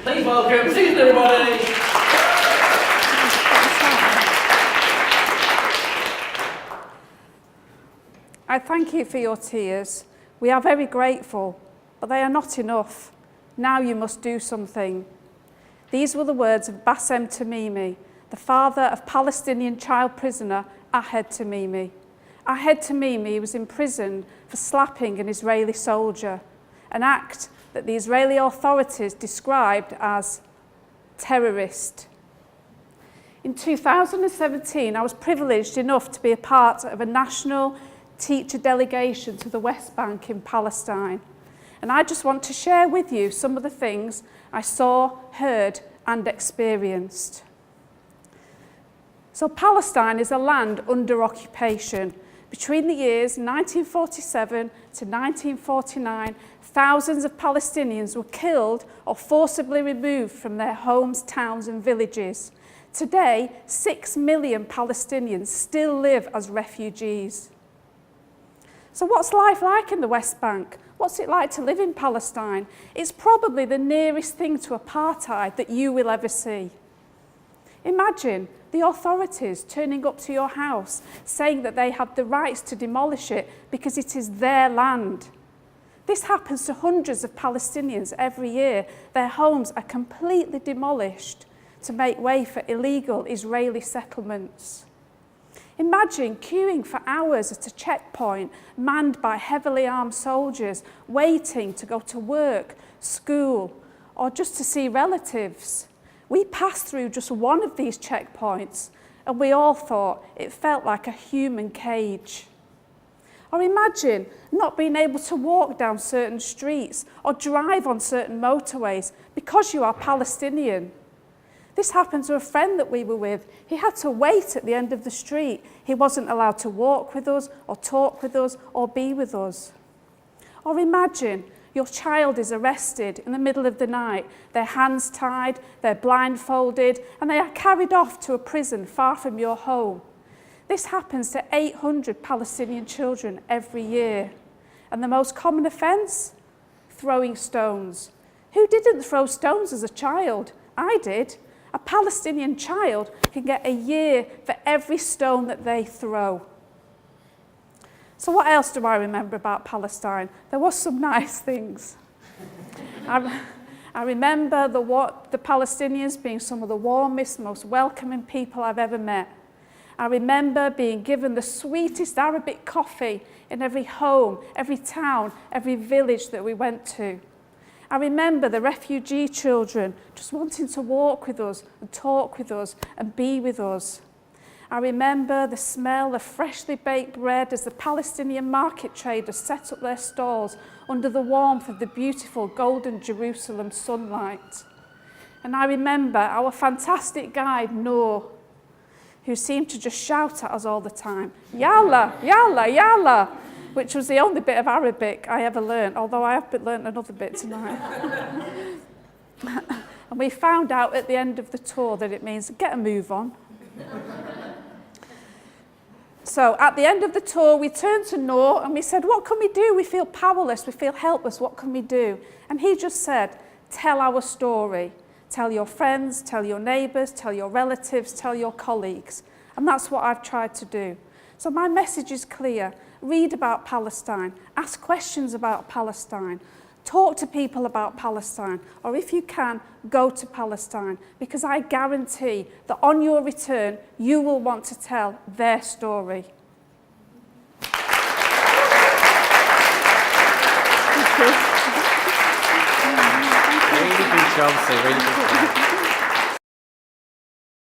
Please welcome Susan, everybody. I thank you for your tears. We are very grateful, but they are not enough. Now you must do something. These were the words of Bassem Tamimi, the father of Palestinian child prisoner Ahed Tamimi. Ahed Tamimi was imprisoned for slapping an Israeli soldier, an act that the Israeli authorities described as terrorist. In 2017, I was privileged enough to be a part of a national teacher delegation to the West Bank in Palestine. And I just want to share with you some of the things I saw, heard, and experienced. So Palestine is a land under occupation. Between the years 1947 to 1949, thousands of Palestinians were killed or forcibly removed from their homes, towns, and villages. Today, 6 million Palestinians still live as refugees. So what's life like in the West Bank? What's it like to live in Palestine? It's probably the nearest thing to apartheid that you will ever see. Imagine the authorities turning up to your house saying that they have the rights to demolish it because it is their land. This happens to hundreds of Palestinians every year. Their homes are completely demolished to make way for illegal Israeli settlements. Imagine queuing for hours at a checkpoint manned by heavily armed soldiers, waiting to go to work, school, or just to see relatives. We passed through just one of these checkpoints and we all thought it felt like a human cage. Or imagine not being able to walk down certain streets or drive on certain motorways because you are Palestinian. This happened to a friend that we were with. He had to wait at the end of the street. He wasn't allowed to walk with us or talk with us or be with us. Or imagine your child is arrested in the middle of the night, their hands tied, they're blindfolded, and they are carried off to a prison far from your home. This happens to 800 Palestinian children every year. And the most common offence? Throwing stones. Who didn't throw stones as a child? I did. A Palestinian child can get a year for every stone that they throw. So what else do I remember about Palestine? There was some nice things. I remember the Palestinians being some of the warmest, most welcoming people I've ever met. I remember being given the sweetest Arabic coffee in every home, every town, every village that we went to. I remember the refugee children just wanting to walk with us and talk with us and be with us. I remember the smell of freshly baked bread as the Palestinian market traders set up their stalls under the warmth of the beautiful golden Jerusalem sunlight. And I remember our fantastic guide, Noor, who seemed to just shout at us all the time, Yalla, Yalla, Yalla, which was the only bit of Arabic I ever learned, although I have learned another bit tonight. And we found out at the end of the tour that it means get a move on. So at the end of the tour, we turned to Noor and we said, what can we do? We feel powerless, we feel helpless, what can we do? And he just said, tell our story. Tell your friends, tell your neighbours, tell your relatives, tell your colleagues. And that's what I've tried to do. So my message is clear. Read about Palestine, ask questions about Palestine, talk to people about Palestine, or if you can, go to Palestine, because I guarantee that on your return, you will want to tell their story. Really good job, Sue. Really good job.